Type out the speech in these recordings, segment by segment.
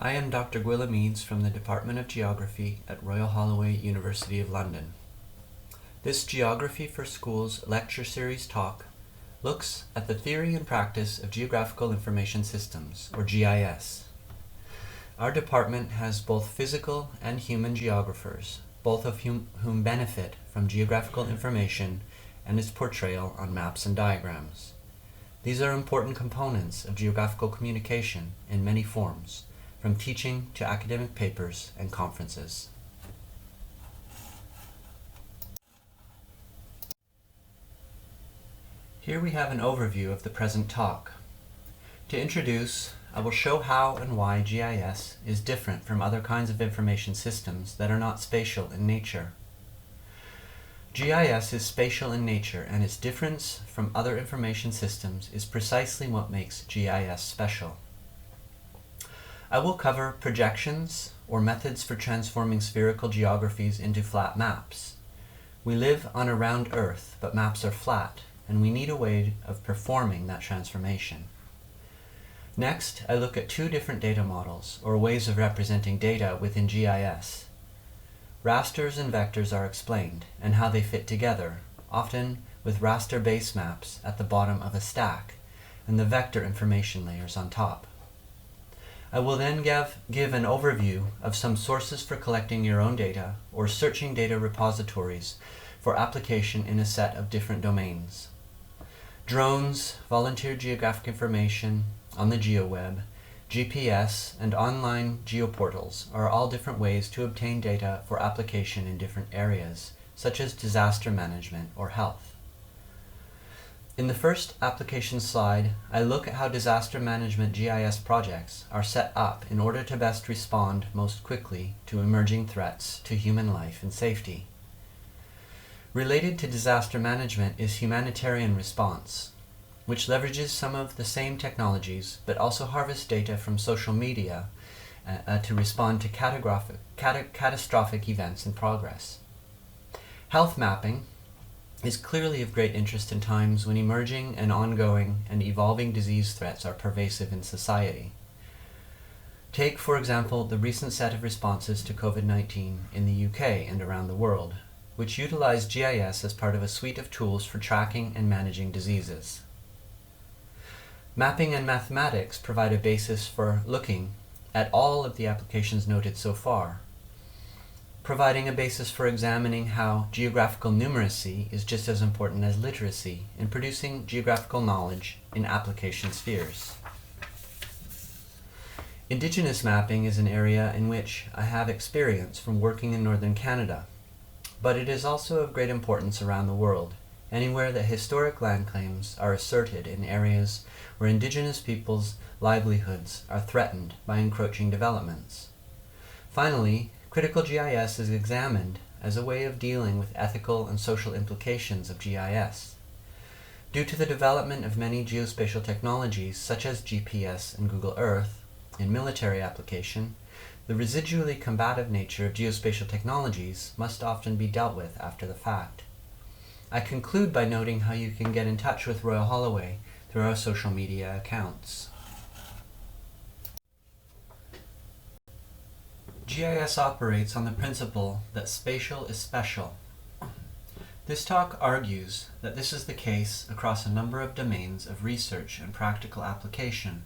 I am Dr. Gwilym Eades from the Department of Geography at Royal Holloway, University of London. This Geography for Schools lecture series talk looks at the theory and practice of geographical information systems, or GIS. Our department has both physical and human geographers, both of whom benefit from geographical information and its portrayal on maps and diagrams. These are important components of geographical communication in many forms, from teaching to academic papers and conferences. Here we have an overview of the present talk. To introduce, I will show how and why GIS is different from other kinds of information systems that are not spatial in nature. GIS is spatial in nature, and its difference from other information systems is precisely what makes GIS special. I will cover projections, or methods for transforming spherical geographies into flat maps. We live on a round Earth, but maps are flat, and we need a way of performing that transformation. Next, I look at two different data models, or ways of representing data within GIS. Rasters and vectors are explained, and how they fit together, often with raster base maps at the bottom of a stack, and the vector information layers on top. I will then give an overview of some sources for collecting your own data, or searching data repositories for application in a set of different domains. Drones, volunteer geographic information on the GeoWeb, GPS, and online geoportals are all different ways to obtain data for application in different areas, such as disaster management or health. In the first application slide, I look at how disaster management GIS projects are set up in order to best respond most quickly to emerging threats to human life and safety. Related to disaster management is humanitarian response, which leverages some of the same technologies but also harvests data from social media to respond to catastrophic events in progress. Health mapping is clearly of great interest in times when emerging and ongoing and evolving disease threats are pervasive in society. Take, for example, the recent set of responses to COVID-19 in the UK and around the world, which utilize GIS as part of a suite of tools for tracking and managing diseases. Mapping and mathematics provide a basis for looking at all of the applications noted so far, providing a basis for examining how geographical numeracy is just as important as literacy in producing geographical knowledge in application spheres. Indigenous mapping is an area in which I have experience from working in northern Canada, but it is also of great importance around the world, anywhere that historic land claims are asserted in areas where Indigenous peoples' livelihoods are threatened by encroaching developments. Finally, critical GIS is examined as a way of dealing with ethical and social implications of GIS. Due to the development of many geospatial technologies such as GPS and Google Earth in military application, the residually combative nature of geospatial technologies must often be dealt with after the fact. I conclude by noting how you can get in touch with Royal Holloway through our social media accounts. GIS operates on the principle that spatial is special. This talk argues that this is the case across a number of domains of research and practical application,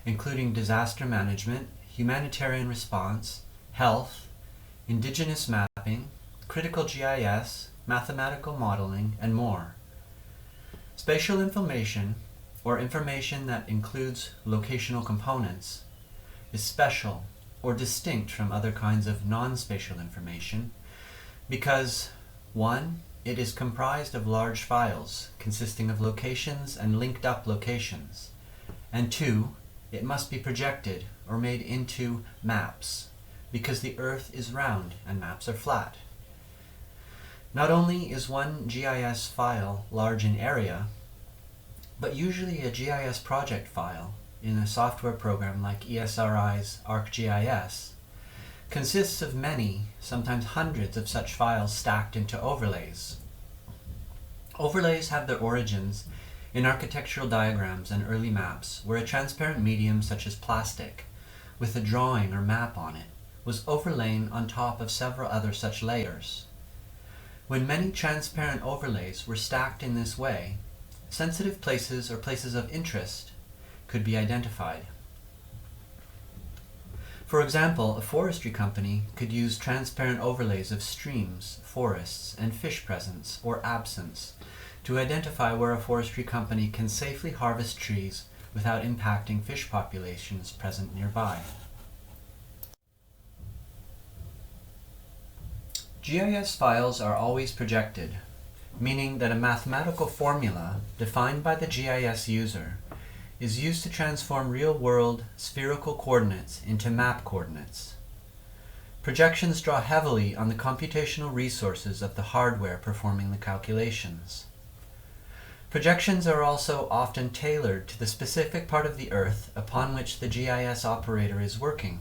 including disaster management, humanitarian response, health, indigenous mapping, critical GIS, mathematical modeling, and more. Spatial information, or information that includes locational components, is special or distinct from other kinds of non-spatial information because 1. It is comprised of large files consisting of locations and linked up locations, and 2. It must be projected or made into maps because the Earth is round and maps are flat. Not only is one GIS file large in area, but usually a GIS project file in a software program like ESRI's ArcGIS consists of many, sometimes hundreds of such files stacked into overlays. Overlays have their origins in architectural diagrams and early maps where a transparent medium such as plastic with a drawing or map on it was overlain on top of several other such layers. When many transparent overlays were stacked in this way, sensitive places or places of interest could be identified. For example, a forestry company could use transparent overlays of streams, forests, and fish presence or absence to identify where a forestry company can safely harvest trees without impacting fish populations present nearby. GIS files are always projected, meaning that a mathematical formula defined by the GIS user is used to transform real-world spherical coordinates into map coordinates. Projections draw heavily on the computational resources of the hardware performing the calculations. Projections are also often tailored to the specific part of the Earth upon which the GIS operator is working.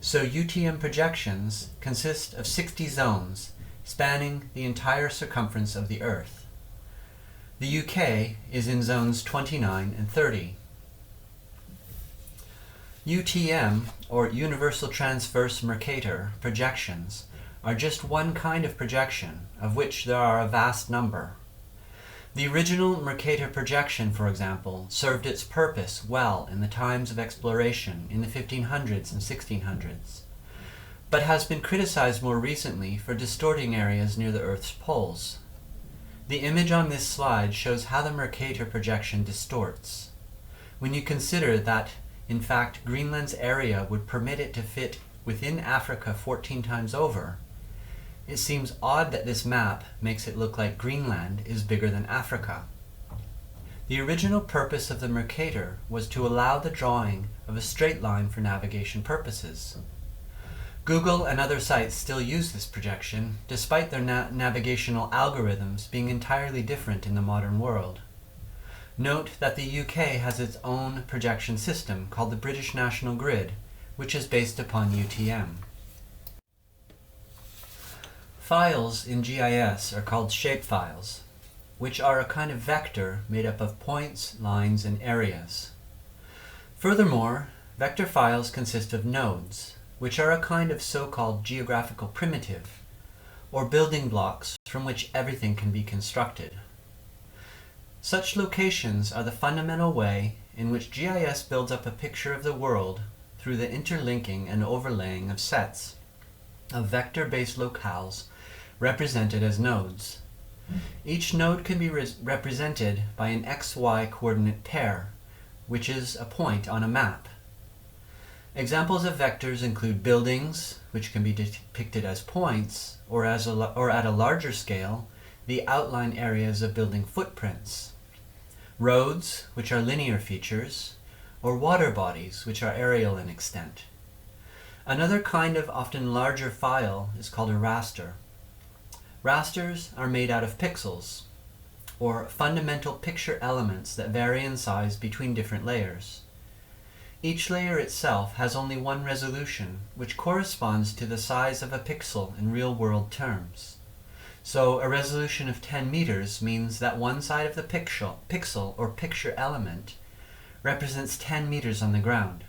So UTM projections consist of 60 zones spanning the entire circumference of the Earth. The UK is in zones 29 and 30. UTM, or Universal Transverse Mercator, projections are just one kind of projection, of which there are a vast number. The original Mercator projection, for example, served its purpose well in the times of exploration in the 1500s and 1600s, but has been criticized more recently for distorting areas near the Earth's poles. The image on this slide shows how the Mercator projection distorts. When you consider that, in fact, Greenland's area would permit it to fit within Africa 14 times over, it seems odd that this map makes it look like Greenland is bigger than Africa. The original purpose of the Mercator was to allow the drawing of a straight line for navigation purposes. Google and other sites still use this projection, despite their navigational algorithms being entirely different in the modern world. Note that the UK has its own projection system called the British National Grid, which is based upon UTM. Files in GIS are called shapefiles, which are a kind of vector made up of points, lines, and areas. Furthermore, vector files consist of nodes, which are a kind of so-called geographical primitive, or building blocks from which everything can be constructed. Such locations are the fundamental way in which GIS builds up a picture of the world through the interlinking and overlaying of sets of vector-based locales represented as nodes. Each node can be represented by an XY coordinate pair, which is a point on a map. Examples of vectors include buildings, which can be depicted as points, or at a larger scale, the outline areas of building footprints. Roads, which are linear features, or water bodies, which are aerial in extent. Another kind of often larger file is called a raster. Rasters are made out of pixels, or fundamental picture elements that vary in size between different layers. Each layer itself has only one resolution, which corresponds to the size of a pixel in real-world terms. So a resolution of 10 meters means that one side of the pixel or picture element represents 10 meters on the ground.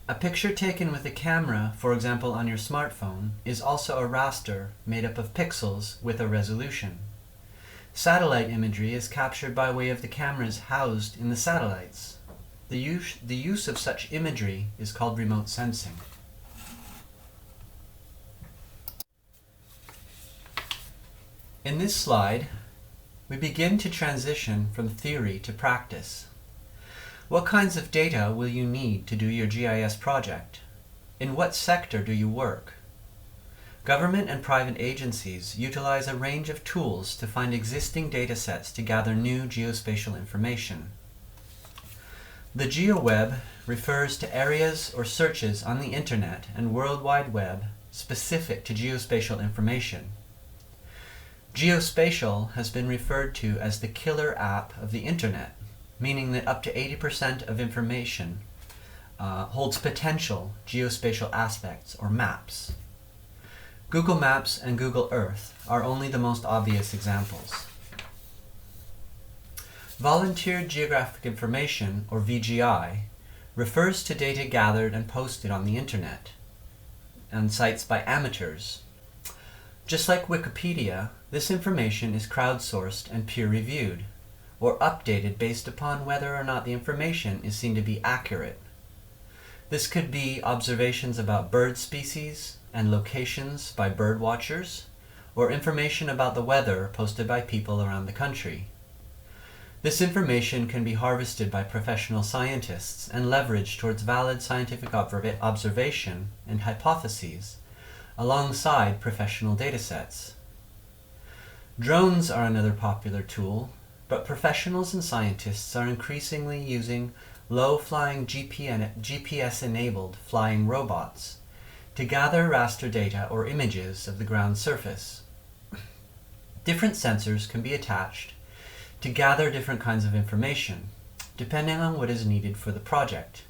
A picture taken with a camera, for example on your smartphone, is also a raster made up of pixels with a resolution. Satellite imagery is captured by way of the cameras housed in the satellites. The use of such imagery is called remote sensing. In this slide, we begin to transition from theory to practice. What kinds of data will you need to do your GIS project? In what sector do you work? Government and private agencies utilize a range of tools to find existing data sets to gather new geospatial information. The GeoWeb refers to areas or searches on the Internet and World Wide Web specific to geospatial information. Geospatial has been referred to as the killer app of the Internet, meaning that up to 80% of information holds potential geospatial aspects or maps. Google Maps and Google Earth are only the most obvious examples. Volunteered Geographic Information, or VGI, refers to data gathered and posted on the internet and sites by amateurs. Just like Wikipedia, this information is crowdsourced and peer-reviewed, or updated based upon whether or not the information is seen to be accurate. This could be observations about bird species and locations by bird watchers, or information about the weather posted by people around the country. This information can be harvested by professional scientists and leveraged towards valid scientific observation and hypotheses, alongside professional datasets. Drones are another popular tool, but professionals and scientists are increasingly using low-flying GPS-enabled flying robots to gather raster data or images of the ground surface. Different sensors can be attached to gather different kinds of information, depending on what is needed for the project.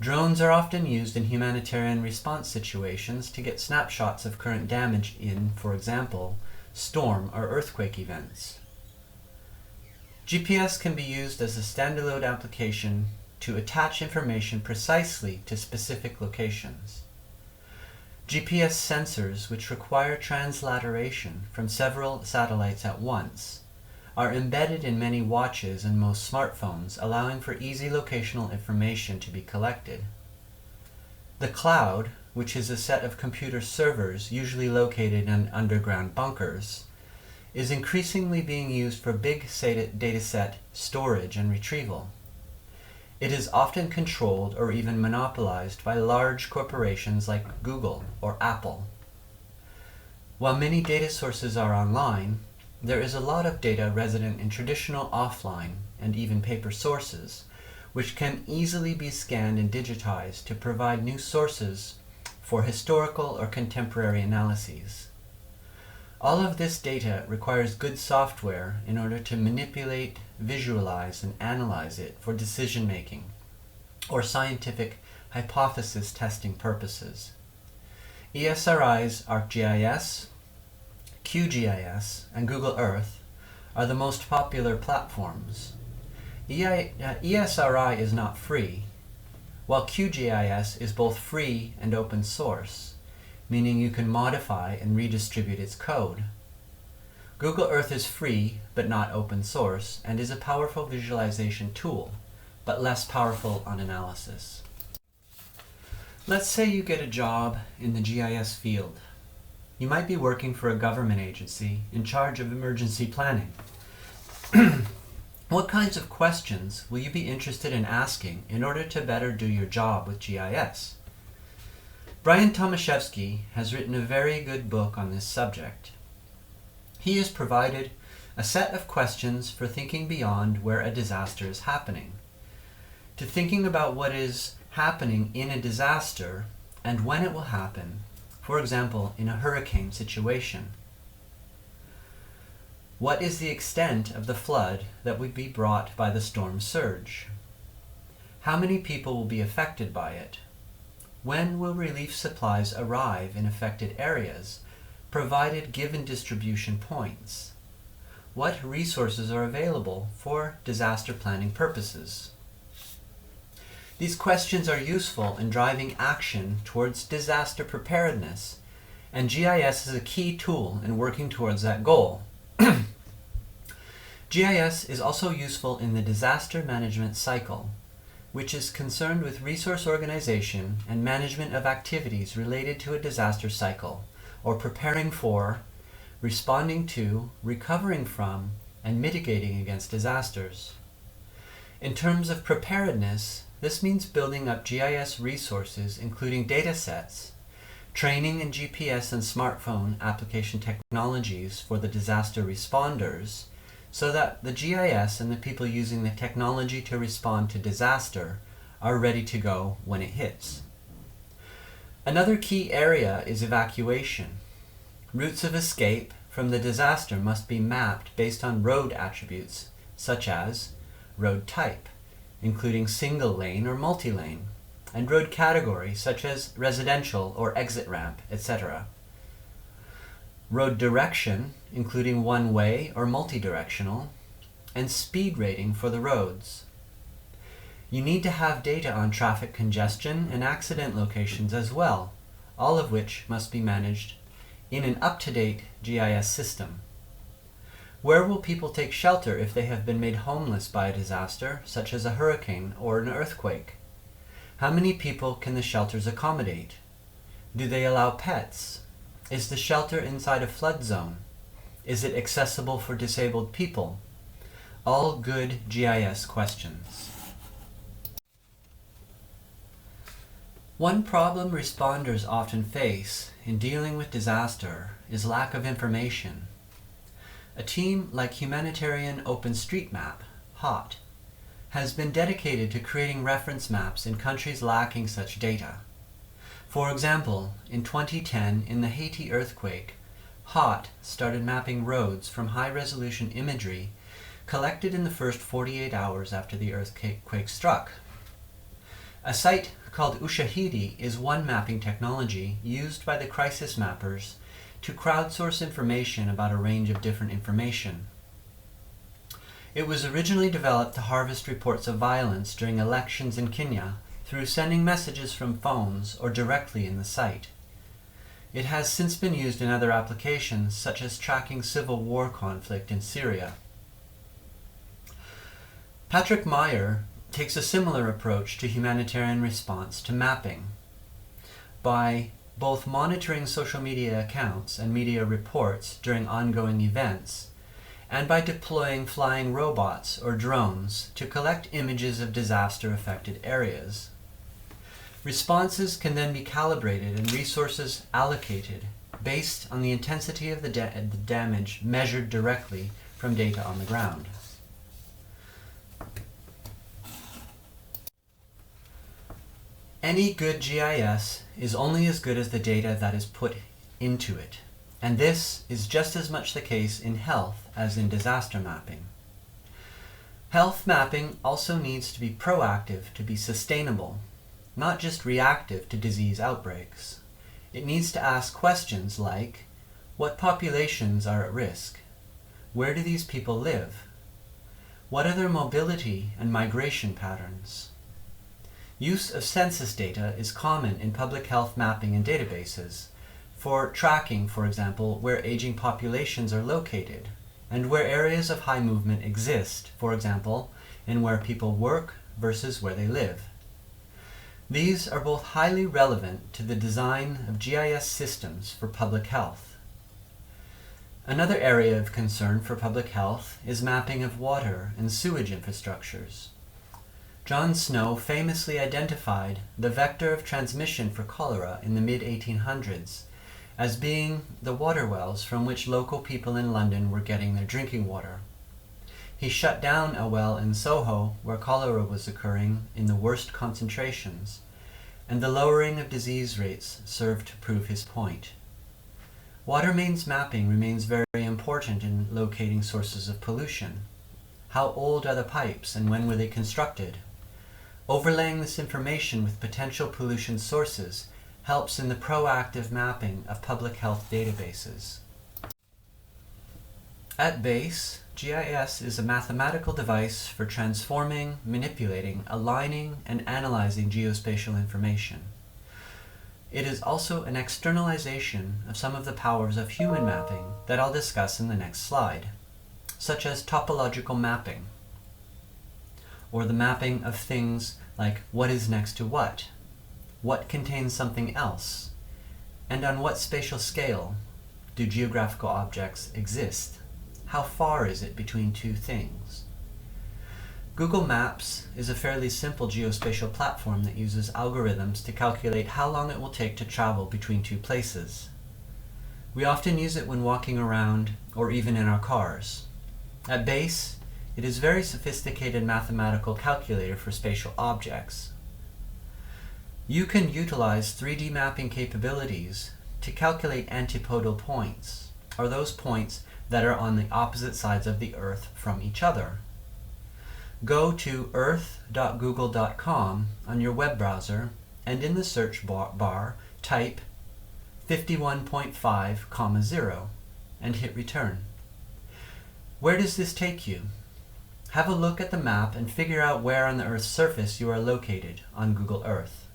Drones are often used in humanitarian response situations to get snapshots of current damage in, for example, storm or earthquake events. GPS can be used as a standalone application to attach information precisely to specific locations. GPS sensors, which require transliteration from several satellites at once, are embedded in many watches and most smartphones, allowing for easy locational information to be collected. The cloud, which is a set of computer servers usually located in underground bunkers, is increasingly being used for big dataset storage and retrieval. It is often controlled or even monopolized by large corporations like Google or Apple. While many data sources are online, there is a lot of data resident in traditional offline and even paper sources, which can easily be scanned and digitized to provide new sources for historical or contemporary analyses. All of this data requires good software in order to manipulate, visualize, and analyze it for decision-making or scientific hypothesis testing purposes. ESRI's ArcGIS, QGIS, and Google Earth are the most popular platforms. ESRI is not free, while QGIS is both free and open source, meaning you can modify and redistribute its code. Google Earth is free but not open source and is a powerful visualization tool, but less powerful on analysis. Let's say you get a job in the GIS field. You might be working for a government agency in charge of emergency planning. What kinds of questions will you be interested in asking in order to better do your job with GIS? Brian Tomaszewski has written a very good book on this subject. He has provided a set of questions for thinking beyond where a disaster is happening, to thinking about what is happening in a disaster and when it will happen, for example, in a hurricane situation. What is the extent of the flood that would be brought by the storm surge? How many people will be affected by it? When will relief supplies arrive in affected areas, provided given distribution points? What resources are available for disaster planning purposes? These questions are useful in driving action towards disaster preparedness, and GIS is a key tool in working towards that goal. GIS is also useful in the disaster management cycle, which is concerned with resource organization and management of activities related to a disaster cycle, or preparing for, responding to, recovering from, and mitigating against disasters. In terms of preparedness, this means building up GIS resources, including data sets, training in GPS and smartphone application technologies for the disaster responders, so that the GIS and the people using the technology to respond to disaster are ready to go when it hits. Another key area is evacuation. Routes of escape from the disaster must be mapped based on road attributes, such as road type, including single lane or multi-lane, and road category, such as residential or exit ramp, etc. Road direction, including one-way or multi-directional, and speed rating for the roads. You need to have data on traffic congestion and accident locations as well, all of which must be managed in an up-to-date GIS system. Where will people take shelter if they have been made homeless by a disaster, such as a hurricane or an earthquake? How many people can the shelters accommodate? Do they allow pets? Is the shelter inside a flood zone? Is it accessible for disabled people? All good GIS questions. One problem responders often face in dealing with disaster is lack of information. A team like Humanitarian OpenStreetMap, HOT, has been dedicated to creating reference maps in countries lacking such data. For example, in 2010, in the Haiti earthquake, HOT started mapping roads from high-resolution imagery collected in the first 48 hours after the earthquake struck. A site called Ushahidi is one mapping technology used by the crisis mappers to crowdsource information about a range of different information. It was originally developed to harvest reports of violence during elections in Kenya through sending messages from phones or directly in the site. It has since been used in other applications, such as tracking civil war conflict in Syria. Patrick Meyer takes a similar approach to humanitarian response to mapping by both monitoring social media accounts and media reports during ongoing events, and by deploying flying robots or drones to collect images of disaster-affected areas. Responses can then be calibrated and resources allocated based on the intensity of the damage measured directly from data on the ground. Any good GIS is only as good as the data that is put into it, and this is just as much the case in health as in disaster mapping. Health mapping also needs to be proactive to be sustainable, not just reactive to disease outbreaks. It needs to ask questions like, what populations are at risk? Where do these people live? What are their mobility and migration patterns? Use of census data is common in public health mapping and databases for tracking, for example, where aging populations are located and where areas of high movement exist, for example, in where people work versus where they live. These are both highly relevant to the design of GIS systems for public health. Another area of concern for public health is mapping of water and sewage infrastructures. John Snow famously identified the vector of transmission for cholera in the mid-1800s as being the water wells from which local people in London were getting their drinking water. He shut down a well in Soho where cholera was occurring in the worst concentrations, and the lowering of disease rates served to prove his point. Water mains mapping remains very important in locating sources of pollution. How old are the pipes and when were they constructed? Overlaying this information with potential pollution sources helps in the proactive mapping of public health databases. At base, GIS is a mathematical device for transforming, manipulating, aligning, and analyzing geospatial information. It is also an externalization of some of the powers of human mapping that I'll discuss in the next slide, such as topological mapping, or the mapping of things like what is next to what contains something else, and on what spatial scale do geographical objects exist. How far is it between two things? Google Maps is a fairly simple geospatial platform that uses algorithms to calculate how long it will take to travel between two places. We often use it when walking around or even in our cars. At base, it is a very sophisticated mathematical calculator for spatial objects. You can utilize 3D mapping capabilities to calculate antipodal points, or those points that are on the opposite sides of the Earth from each other. Go to earth.google.com on your web browser, and in the search bar type 51.5, 0 and hit return. Where does this take you? have a look at the map and figure out where on the Earth's surface you are located on Google Earth.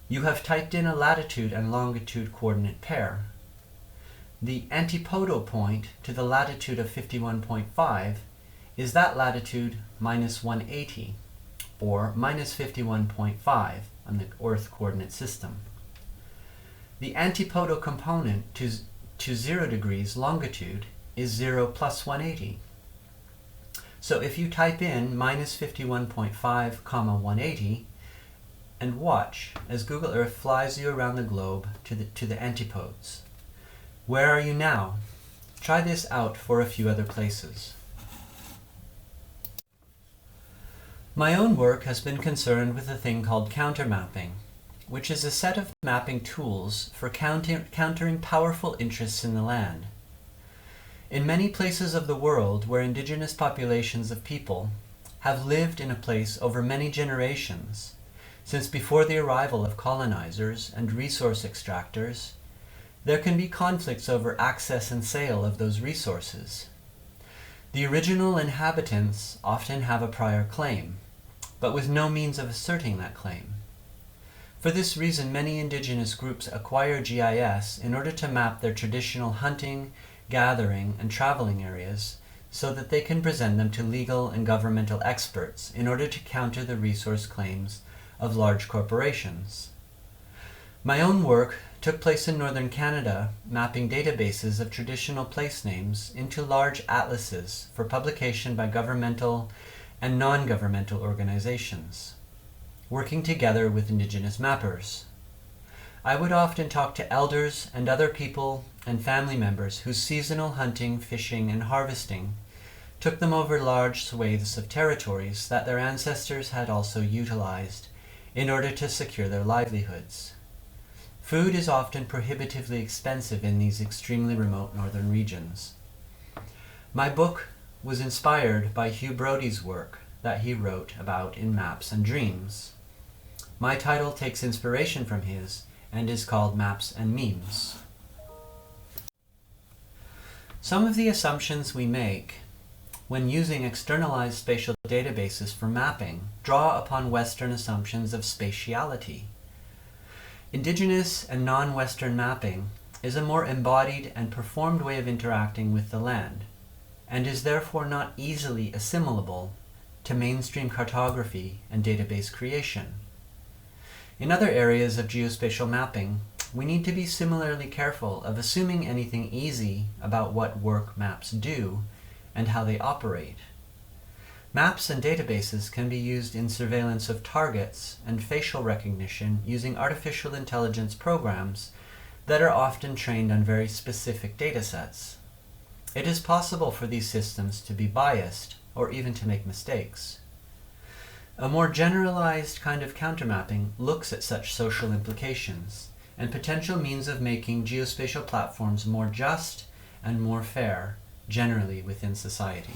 You have typed in a latitude and longitude coordinate pair. The antipodal point to the latitude of 51.5 is that latitude minus 180, or minus 51.5 on the Earth coordinate system. The antipodal component to 0 degrees longitude is 0 plus 180. So if you type in minus 51.5 comma 180 and watch as Google Earth flies you around the globe to the antipodes. Where are you now? Try this out for a few other places. My own work has been concerned with a thing called countermapping, which is a set of mapping tools for countering powerful interests in the land. In many places of the world where indigenous populations of people have lived in a place over many generations, since before the arrival of colonizers and resource extractors, there can be conflicts over access and sale of those resources. The original inhabitants often have a prior claim, but with no means of asserting that claim. For this reason, many indigenous groups acquire GIS in order to map their traditional hunting, gathering, and traveling areas so that they can present them to legal and governmental experts in order to counter the resource claims of large corporations. My own work took place in northern Canada, mapping databases of traditional place names into large atlases for publication by governmental and non-governmental organizations, working together with Indigenous mappers. I would often talk to elders and other people and family members whose seasonal hunting, fishing, and harvesting took them over large swathes of territories that their ancestors had also utilized in order to secure their livelihoods. Food is often prohibitively expensive in these extremely remote northern regions. My book was inspired by Hugh Brody's work that he wrote about in Maps and Dreams. My title takes inspiration from his and is called Maps and Memes. Some of the assumptions we make when using externalized spatial databases for mapping draw upon Western assumptions of spatiality. Indigenous and non-Western mapping is a more embodied and performed way of interacting with the land, and is therefore not easily assimilable to mainstream cartography and database creation. In other areas of geospatial mapping, we need to be similarly careful of assuming anything easy about what work maps do and how they operate. Maps and databases can be used in surveillance of targets and facial recognition using artificial intelligence programs that are often trained on very specific datasets. It is possible for these systems to be biased or even to make mistakes. A more generalized kind of countermapping looks at such social implications and potential means of making geospatial platforms more just and more fair generally within society.